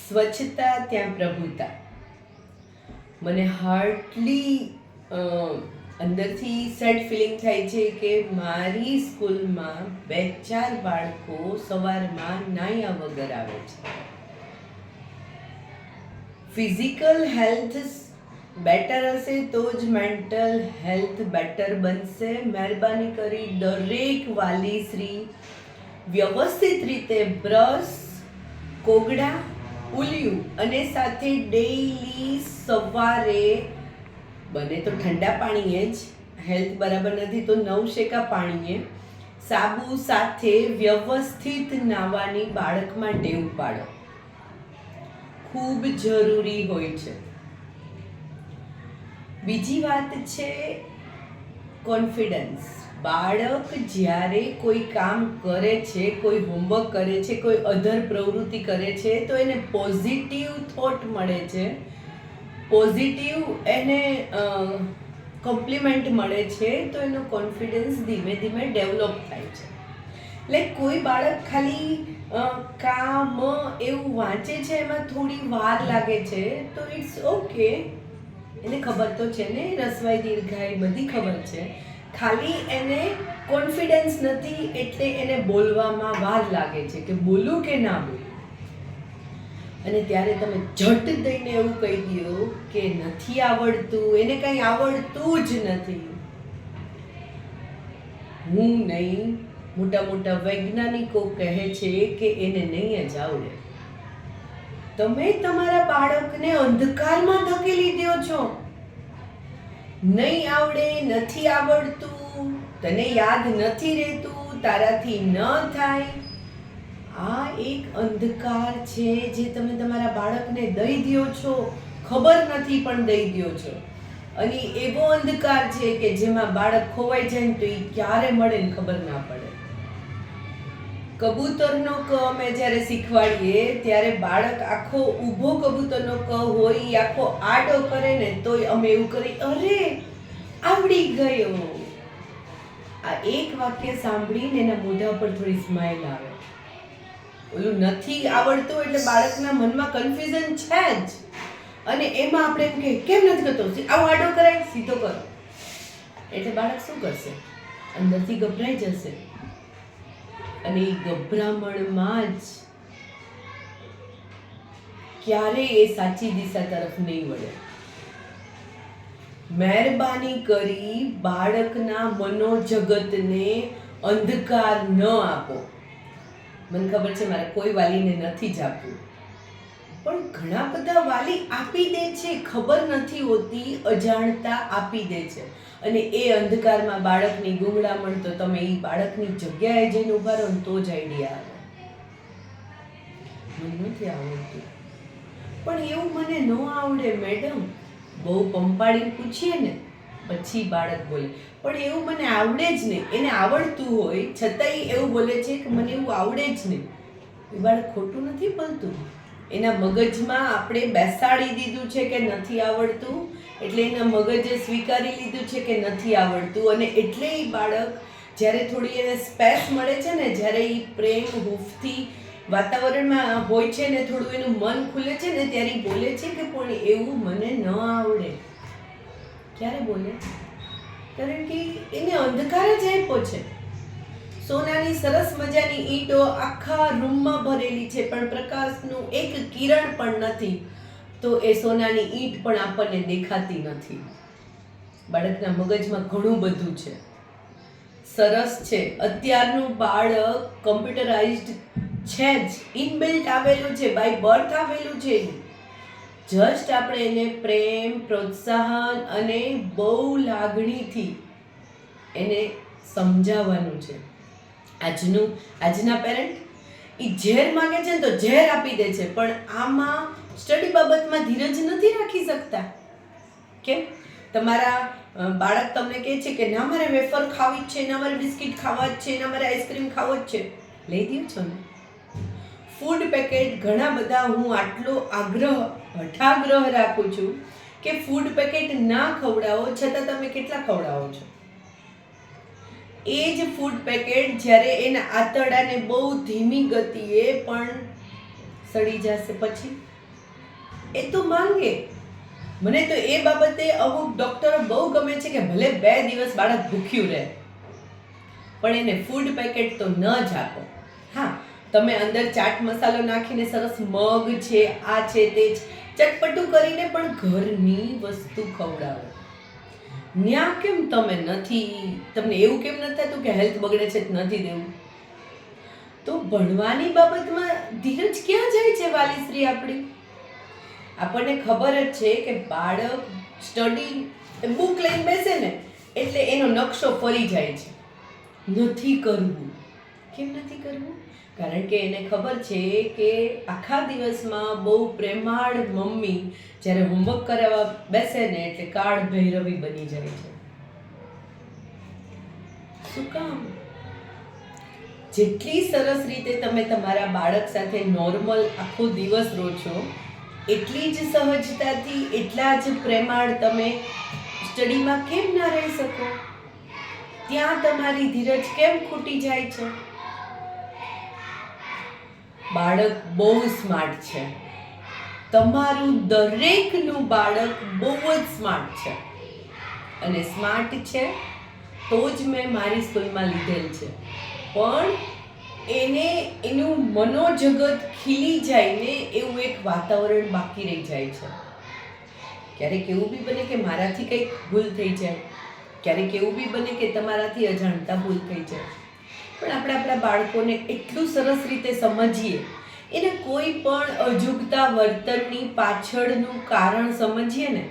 સ્વચ્છતા ત્યાં પ્રભુતા. મને હાર્ટલી અંદરથી સેડ ફિલિંગ થાય છે કે મારી સ્કૂલમાં 2-4 બાળકો સવારમાં નાહ્યા વગર આવે છે. ફિઝિકલ હેલ્થ બેટર હશે તો જ મેન્ટલ હેલ્થ બેટર બનશે. મહેરબાની કરી દરેક વાલીશ્રી વ્યવસ્થિત રીતે બ્રશ, કોગળા, ઉલિયું અને સાથે ડેઈલી સવારે બને તો ઠંડા પાણીએ જ, હેલ્થ બરાબર નથી તો નવશેકા પાણીએ સાબુ સાથે વ્યવસ્થિત નાહવાની બાળકમાં ટેવ પાડો. ખૂબ જરૂરી હોય છે. બીજી વાત છે કોન્ફિડન્સ. બાળક જ્યારે કોઈ કામ કરે છે, કોઈ હોમવર્ક કરે છે, કોઈ અધર પ્રવૃત્તિ કરે છે તો એને પોઝિટિવ થોટ મળે છે, પોઝિટિવ એને કોમ્પ્લિમેન્ટ મળે છે તો એનો કોન્ફિડન્સ ધીમે ધીમે ડેવલપ થાય છે. એટલે કોઈ બાળક ખાલી કામ એવું વાંચે છે એમાં થોડી વાર લાગે છે તો ઇટ્સ ઓકે, એને ખબર તો છે ને રસવાઈ દીર્ઘાઈ બધી ખબર છે, ખાલી એને કોન્ફિડન્સ નથી એટલે એને બોલવામાં વાર લાગે છે કે બોલું કે ના બોલું. અને ત્યારે તમે ઝટ દઈને એવું કહી દો કે નથી આવડતું, એને કંઈ આવડતું જ નથી. હું નહીં, મોટા મોટા વૈજ્ઞાનિકો કહે છે કે એને નહીં જ આવડે. તમે તમારા બાળકને અંધકારમાં ધકેલી દો છો. નહીં આવડે, નથી આવડતું, તને યાદ નથી રહેતું, તારાથી ન થાય. આ એક અંધકાર છે જે તમે તમારા બાળકને દઈ દો છો, ખબર નથી પણ દઈ દો છો. અને એવો અંધકાર છે કે જેમાં બાળક ખોવાઈ જાય ને તો એ ક્યારે મળે ને ખબર ના પડે. કબૂતરનો ક અમે જ્યારે શીખવાડીએ ત્યારે બાળક આખો ઊભો કબૂતરનો ક હોય એ આખો આડો કરે ને તોય અમે એવું કરી, અરે આવડી ગયો. આ એક વાક્ય સાંભળીને એના મોઢા પર થોડી સ્માઈલ આવે. ઓલું નથી આવડતું એટલે બાળકના મનમાં કન્ફ્યુઝન છે જ, અને એમાં આપણે એમ કે કેમ નથી કરતો, આવો આડો કરાય, સીધો કરો. એટલે બાળક શું કરશે? અંદરથી ગભરાઈ જશે અને એ ગભરામણમાં જ ક્યારેય એ સાચી દિશા તરફ નહીં વળે. મહેરબાની કરી બાળકના મનોજગતને અંધકાર ન આપો. મને ખબર છે મારે કોઈ વાલીને નથી જ આપવું, પણ ઘણા બધા વાલી આપી દે છે, ખબર નથી હોતી, અજાણતા આપી દે છે. અને એ અંધકારમાં બાળકની ગુંગળામણ તો તમે એ બાળકની જગ્યાએ જઈને ઉભા રહો ને તો જ આઈડિયા આવે. મને નથી આવડતું, પણ એવું મને ન આવડે મેડમ. બહુ પંપાડીને પૂછીએ ને પછી બાળક બોલે, પણ એવું મને આવડે જ નહીં. એને આવડતું હોય છતાંય એવું બોલે છે કે મને એવું આવડે જ નહીં. એ બાળક ખોટું નથી બોલતું, એના મગજમાં આપણે બેસાડી દીધું છે કે નથી આવડતું, એટલે એના મગજે સ્વીકારી લીધું છે કે નથી આવડતું. અને એટલે એ બાળક જ્યારે થોડી એને સ્પેસ મળે છે ને, જ્યારે એ પ્રેમ હૂંફથી વાતાવરણમાં હોય છે ને, થોડું એનું મન ખુલે છે ને, ત્યારે એ બોલે છે કે પણ એવું મને ન આવડે. ક્યારે બોલે? કારણ કે એને અંધકાર જ આપ્યો છે. સોનાની સરસ મજાની ઈંટો આખા રૂમમાં ભરેલી છે પણ પ્રકાશનું એક કિરણ પણ નથી, તો એ સોનાની ઈંટ પણ આપણને દેખાતી નથી. બાળકના મગજમાં ઘણું બધું છે, સરસ છે. અત્યારનું બાળક કમ્પ્યુટરાઇઝ્ડ છે જ, ઇનબિલ્ટ આવેલું છે, બાય બર્થ આવેલું છે. જસ્ટ આપણે એને પ્રેમ, પ્રોત્સાહન અને બહુ લાગણીથી એને સમજાવવાનું છે. આજના પેરેન્ટ એ ઝેર માંગે છે ને તો ઝેર આપી દે છે, પણ આમાં સ્ટડી બાબતમાં ધીરજ નથી રાખી શકતા. કેમ? તમારા બાળક તમને કહે છે કે ના મારે વેફર ખાવી જ છે, ના મારે બિસ્કિટ ખાવા જ છે, ના મારે આઈસ્ક્રીમ ખાવો જ છે, લઈ દો છો ને. ફૂડ પેકેટ ઘણા બધા, હું આટલો હઠાગ્રહ રાખું છું કે ફૂડ પેકેટ ના ખવડાવો છતાં તમે કેટલા ખવડાવો છો. એ જ ફૂડ પેકેટ જ્યારે એના આંતરડાને બહુ ધીમી ગતિએ પણ સડી જશે પછી એ તો માંગે. મને તો એ બાબતે અમુક ડોક્ટરો બહુ ગમે છે કે ભલે 2 દિવસ બાળક ભૂખ્યું રહે પણ એને ફૂડ પેકેટ તો ન જ આપો. હા, તમે અંદર ચાટ મસાલો નાખીને સરસ મગ છે, આ છે, તે ચટપટું કરીને પણ ઘરની વસ્તુ ખવડાવો. ન્યા કેમ તમે નથી, તમને એવું કેમ નથી થતું કે હેલ્થ બગડે છે નથી દેવું? તો ભણવાની બાબતમાં ધીરજ ક્યાં જાય છે વાલીશ્રી આપણી? આપણને ખબર જ છે કે બાળક સ્ટડી બુક લઈને બેસે ને એટલે એનો નકશો ફરી જાય છે. નથી કરવું. કેમ નથી કરવું? કારણ કે એને ખબર છે કે આખા દિવસમાં બહુ પ્રેમાળ મમ્મી જ્યારે હોમવર્ક કરાવવા બેસે ને એટલે કાળ ભૈરવી બની જાય છે. શું કામ? જેટલી સરસ રીતે તમે તમારા બાળક સાથે નોર્મલ આખો દિવસ રહો છો એટલી જ સહજતાથી, એટલા જ પ્રેમાળ તમે સ્ટડીમાં કેમ ના રહી શકો? ત્યાં તમારી ધીરજ કેમ ખૂટી જાય છે? બાળક બહુ સ્માર્ટ છે. તમારું દરેકનું બાળક બહુ જ સ્માર્ટ છે. અને સ્માર્ટ છે તો જ મેં મારી સ્કૂલમાં લીધેલ છે. પણ એને એનું મનોજગત ખીલી જાય ને એવું એક વાતાવરણ બાકી રહી જાય છે. ક્યારેક એવું બી બને કે મારાથી કંઈક ભૂલ થઈ જાય, ક્યારેક એવું બી બને કે તમારાથી અજાણતા ભૂલ થઈ જાય. પણ આપણે આપણા બાળકોને એટલું સરસ રીતે સમજીએ, એને કોઈ પણ અજુગતા વર્તનની પાછળનું કારણ સમજીએ ને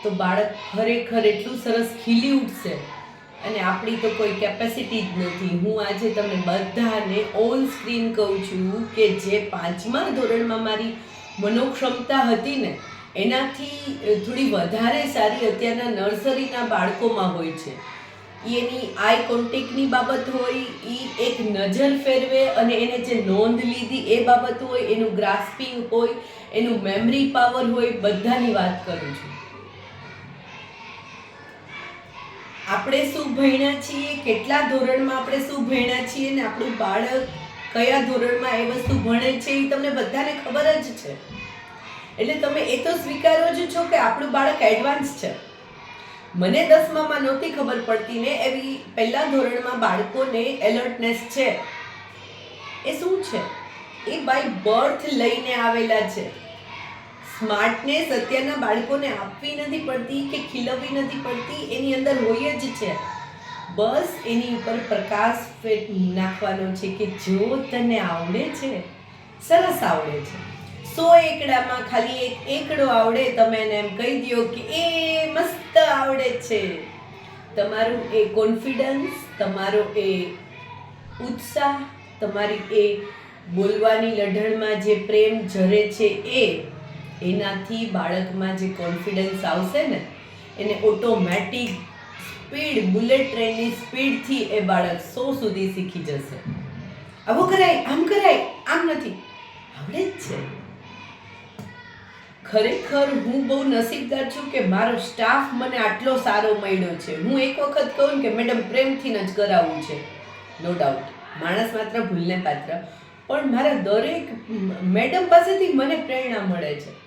તો બાળક ખરેખર એટલું સરસ ખીલી ઉઠશે. અને આપણી તો કોઈ કેપેસિટી જ નથી. હું આજે તમને બધાને ઓન સ્ક્રીન કહું છું કે જે 5મા ધોરણમાં મારી મનોક્ષમતા હતી ને એનાથી થોડી વધારે સારી અત્યારના નર્સરીના બાળકોમાં હોય છે. એની આઈ કોન્ટેક્ટની બાબત હોય, એ એક નજર ફેરવે અને એને જે નોંધ લીધી એ બાબત હોય, એનું ગ્રાસ્પિંગ હોય, એનું મેમરી પાવર હોય, બધાની વાત કરું છું. આપણે શું ભણ્યા છીએ, કેટલા ધોરણમાં આપણે શું ભણ્યા છીએ ને આપણું બાળક કયા ધોરણમાં એ વસ્તુ ભણે છે એ તમને બધાને ખબર જ છે. એટલે તમે એ તો સ્વીકારો જ છો કે આપણું બાળક એડવાન્સ છે. મને 10મામાં નહોતી ખબર પડતી ને એવી પહેલા ધોરણમાં બાળકોને એલર્ટનેસ છે. એ શું છે? એ બાય બર્થ લઈને આવેલા છે. સ્માર્ટનેસ અત્યારના બાળકોને આપવી નથી પડતી કે ખીલવવી નથી પડતી, એની અંદર હોય જ છે. બસ એની ઉપર પ્રકાશ નાખવાનો છે કે જો તને આવડે છે, સરસ આવડે છે. 100 એકડામાં ખાલી એક એકડો આવડે, તમે એને એમ કહી દો કે એ મસ્ત આવડે છે. તમારું એ કોન્ફિડન્સ, તમારો એ ઉત્સાહ, તમારી એ બોલવાની લઢણમાં જે પ્રેમ ઝરે છે એનાથી બાળકમાં જે કોન્ફિડન્સ આવશે ને એને ઓટોમેટિક સ્પીડ, બુલેટ ટ્રેનની સ્પીડથી એ બાળક 100 સુધી શીખી જશે. આવું કરાય, આમ કરાય, આમ નથી, આવડે જ છે. ખરેખર હું બહુ નસીબદાર છું કે મારો સ્ટાફ મને આટલો સારો મળ્યો છે. હું એક વખત કહું કે મેડમ પ્રેમથી જ કરાવવું છે, નો ડાઉટ, માણસ માત્ર ભૂલને પાત્ર, પણ મારા દરેક મેડમ પાસેથી મને પ્રેરણા મળે છે.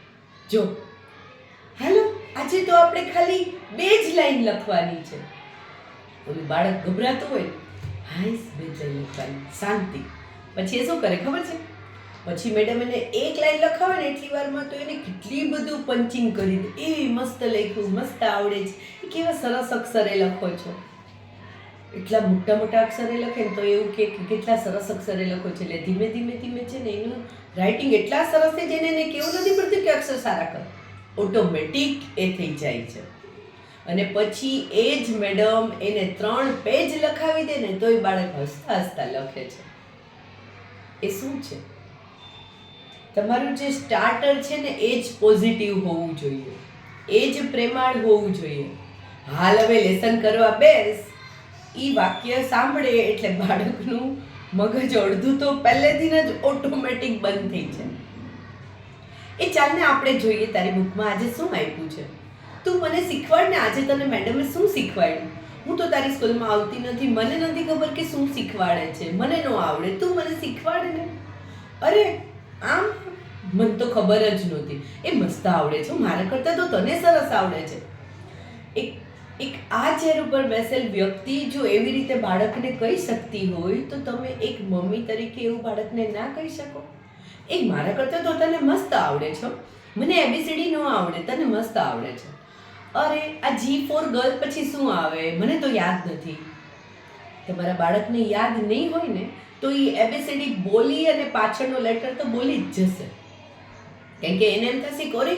જો હાલો આજે તો આપણે ખાલી 2 જ લાઈન લખવાની છે. ઓલું બાળક ગભરાતું હોય, હાઈસ 2 જ લાઈન લખવાની, શાંતિ. પછી એ શું કરે ખબર છે? પછી મેડમ એને 1 લાઈન લખાવે ને એટલી વારમાં તો એને કેટલી બધું પંચિંગ કરી દે. એ મસ્ત લખ્યું, મસ્ત આવડે છે, એ કેવા સરસ અક્ષરે લખો છો. એટલા મોટા મોટા અક્ષરે લખે ને તો એવું કે કેટલા સરસ અક્ષરે લખો છે. એટલે ધીમે ધીમે ધીમે છે ને એનું રાઇટિંગ એટલા સરસ થઈ જાય ને એને કેવું નથી પડતું કે અક્ષર સારા કર, ઓટોમેટિક એ થઈ જાય છે. અને પછી એ જ મેડમ એને 3 પેજ લખાવી દે ને તોય બાળક હસતા હસતા લખે છે. એ શું છે? તમારું જે સ્ટાર્ટર છે ને એ જ પોઝિટિવ હોવું જોઈએ, એ જ પ્રેમાળ હોવું જોઈએ. હાલ હવે લેસન કરવા બેસ, ઈ વાક્ય સાંભળે એટલે બાળકનું મગજ અડધું તો પહેલેથી જ ઓટોમેટિક બંધ થઈ જાય. એ ચાલને આપણે જોઈએ તારી બુકમાં આજે શું આપ્યું છે. તું મને શીખવાડ ને આજે તને મેડમે શું શીખવાડ્યું. હું તો તારી સ્કૂલમાં આવતી નથી, મને નથી ખબર કે શું શીખવાડે છે, મને ન આવડે, તું મને શીખવાડ ને. અરે આમ મને તો ખબર જ નહોતી. એ મસ્ત આવડે છે, મારા કરતાં તો તને સરસ આવડે છે. એક એક આ ચેર ઉપર બેસેલ વ્યક્તિ જો એવી રીતે બાળકને કહી શકતી હોય તો તમે એક મમ્મી તરીકે એવું બાળકને ના કહી શકો? એ મારા કરતાં તો તને મસ્ત આવડે છે, મને એબીસીડી ન આવડે, તને મસ્ત આવડે છે. અરે આ જી ફોર ગર્લ પછી શું આવે, મને તો યાદ નથી. તમારા બાળકને યાદ નહીં હોય ને તો એ એબીસીડી બોલી અને પાછળનો લેટર તો બોલી જ જશે, કેમ કે એને એમ થશે કે અરે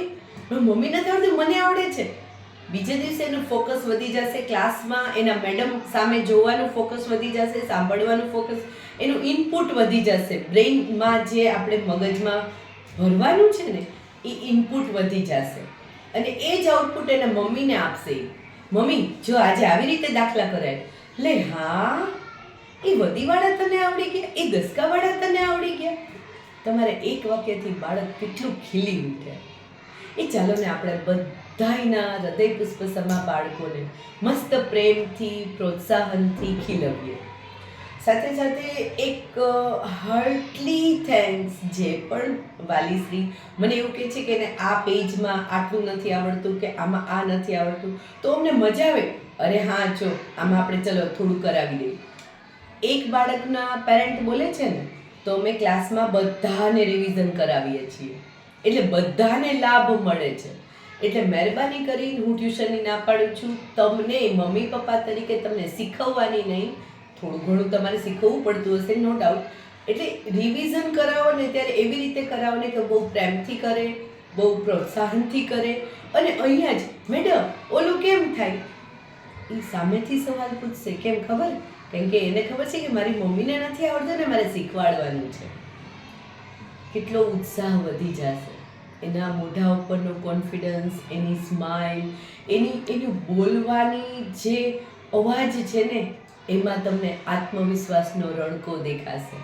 મમ્મી નથી આવડતું, મને આવડે છે. બીજે દિવસે એનું ફોકસ વધી જશે, ક્લાસમાં એના મેડમ સામે જોવાનું ફોકસ વધી જશે, સાંભળવાનું ફોકસ, એનું ઇનપુટ વધી જશે. બ્રેઇનમાં જે આપણે મગજમાં ભરવાનું છે ને એ ઇનપુટ વધી જશે અને એ જ આઉટપુટ એના મમ્મીને આપશે. મમ્મી જો આજે આવી રીતે દાખલા કરાય, લે હા એ વધીવાળા તને આવડી ગયા, એ દસકાવાળા તને આવડી ગયા. તમારે એક વાક્યથી બાળક કેટલું ખીલી ઉઠે. એ ચાલો ને આપણે બધાયના હૃદય પુષ્પસમા બાળકોને મસ્ત પ્રેમથી પ્રોત્સાહનથી ખીલવીએ. સાથે સાથે એક હાર્ટલી થેન્ક્સ જે પણ વાલીશ્રી મને એવું કહે છે કે એને આ પેજમાં આટલું નથી આવડતું કે આમાં આ નથી આવડતું, તો અમને મજા આવે, અરે હા જો આમાં આપણે ચલો થોડું કરાવી દઈએ. એક બાળકના પેરેન્ટ બોલે છે ને તો અમે ક્લાસમાં બધાને રિવિઝન કરાવીએ છીએ, એટલે બધાને લાભ મળે છે. એટલે મહેરબાની કરીને હું ટ્યુશનની ના પાડું છું. તમને મમ્મી પપ્પા તરીકે તમને શીખવવાની નહીં, થોડું ઘણું તમારે શીખવવું પડતું હશે નો ડાઉટ. એટલે રિવિઝન કરાવો ને ત્યારે એવી રીતે કરાવો ને કે બહુ પ્રેમથી કરે, બહુ પ્રોત્સાહનથી કરે. અને અહીંયા જ મેડમ ઓલું કેમ થાય, એ સામેથી સવાલ પૂછશે. કેમ ખબર? કેમ કે એને ખબર છે કે મારી મમ્મીને નથી આવડતું ને મારે શીખવાડવાનું છે. કેટલો ઉત્સાહ વધી જશે, એના મોઢા ઉપરનો કોન્ફિડન્સ, એની સ્માઇલ, એની બોલવાની જે અવાજ છે ને એમાં તમને આત્મવિશ્વાસનો રણકો દેખાશે.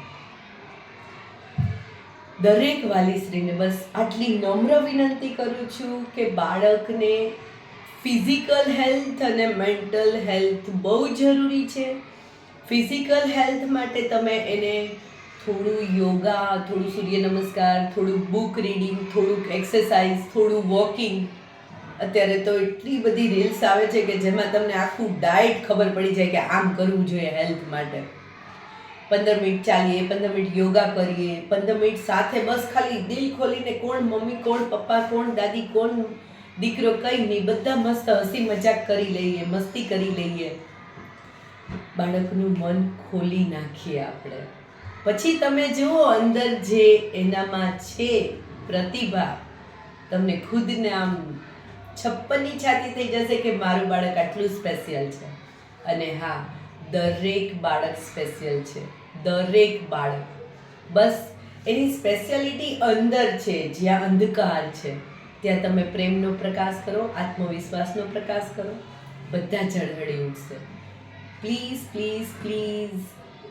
દરેક વાલીશ્રીને બસ આટલી નમ્ર વિનંતી કરું છું કે બાળકને ફિઝિકલ હેલ્થ અને મેન્ટલ હેલ્થ બહુ જરૂરી છે. ફિઝિકલ હેલ્થ માટે તમે એને થોડું યોગા, થોડું સૂર્ય નમસ્કાર, થોડું બુક રીડિંગ, થોડુંક એક્સરસાઇઝ, થોડું વોકિંગ. અત્યારે તો એટલી બધી રીલ્સ આવે છે કે જેમાં તમને આખું ડાયટ ખબર પડી જાય કે આમ કરવું જોઈએ હેલ્થ માટે. 15 મિનિટ ચાલીએ, 15 મિનિટ યોગા કરીએ, 15 મિનિટ સાથે બસ ખાલી દિલ ખોલીને કોણ મમ્મી, કોણ પપ્પા, કોણ દાદી, કોણ દીકરો, કંઈ નહીં, બધા મસ્ત હસી મજાક કરી લઈએ, મસ્તી કરી લઈએ. બાળકનું મન ખોલી નાખીએ આપણે. પછી તમે જુઓ અંદર જે એનામાં છે પ્રતિભા, તમને ખુદને આમ છપ્પનની છાતી થઈ જશે કે મારું બાળક આટલું સ્પેશિયલ છે. અને હા, દરેક બાળક સ્પેશિયલ છે, દરેક બાળક. બસ એની સ્પેશિયાલિટી અંદર છે. જ્યાં અંધકાર છે ત્યાં તમે પ્રેમનો પ્રકાશ કરો, આત્મવિશ્વાસનો પ્રકાશ કરો, બધા ઝળહળી ઉઠશે. પ્લીઝ પ્લીઝ પ્લીઝ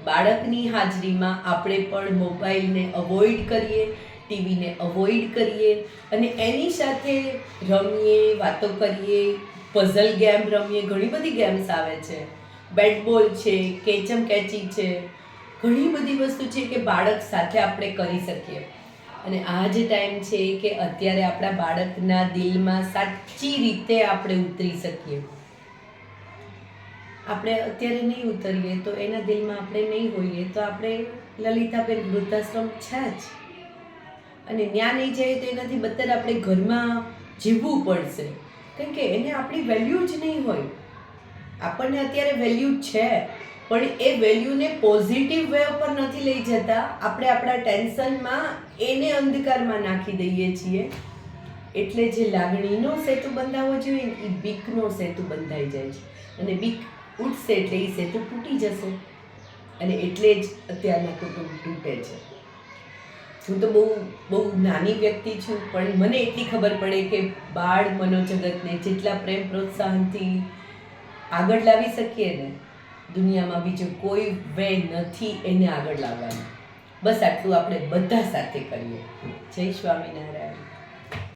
બાળકની હાજરીમાં આપણે પણ મોબાઈલને અવોઇડ કરીએ, ટીવીને અવોઇડ કરીએ અને એની સાથે રમીએ, વાતો કરીએ, પઝલ ગેમ રમીએ. ઘણી બધી ગેમ્સ આવે છે, બેટ બોલ છે, કેચમ કેચી છે, ઘણી બધી વસ્તુ છે કે બાળક સાથે આપણે કરી શકીએ. અને આ જ ટાઈમ છે કે અત્યારે આપણા બાળકના દિલમાં સાચી રીતે આપણે ઉતરી શકીએ. આપણે અત્યારે નહીં ઉતરીએ તો એના દિલમાં આપણે નહીં હોઈએ તો આપણે લલિતાબેન વૃદ્ધાશ્રમ છે જ. અને ત્યાં નહીં જાય તો એનાથી બદતર આપણે ઘરમાં જીવવું પડશે, કેમ કે એને આપણી વેલ્યુ જ નહીં હોય. આપણને અત્યારે વેલ્યુ છે પણ એ વેલ્યુને પોઝિટિવ વે ઉપર નથી લઈ જતા. આપણે આપણા ટેન્શનમાં એને અંધકારમાં નાખી દઈએ છીએ. એટલે જે લાગણીનો સેતુ બંધાવવો જોઈએ એ બીકનો સેતુ બંધાઈ જાય છે. અને બીક ઉઠશે એટલે એ સેતુ તૂટી જશે. અને એટલે જ અત્યારના કુટુંબ તૂટે છે. હું તો બહુ નાની વ્યક્તિ છું પણ મને એટલી ખબર પડે કે બાળ મનોજગતને જેટલા પ્રેમ પ્રોત્સાહનથી આગળ લાવી શકીએ ને, દુનિયામાં બીજો કોઈ વે નથી એને આગળ લાવવાનો. બસ આટલું આપણે બધા સાથે કરીએ. જય સ્વામિનારાયણ.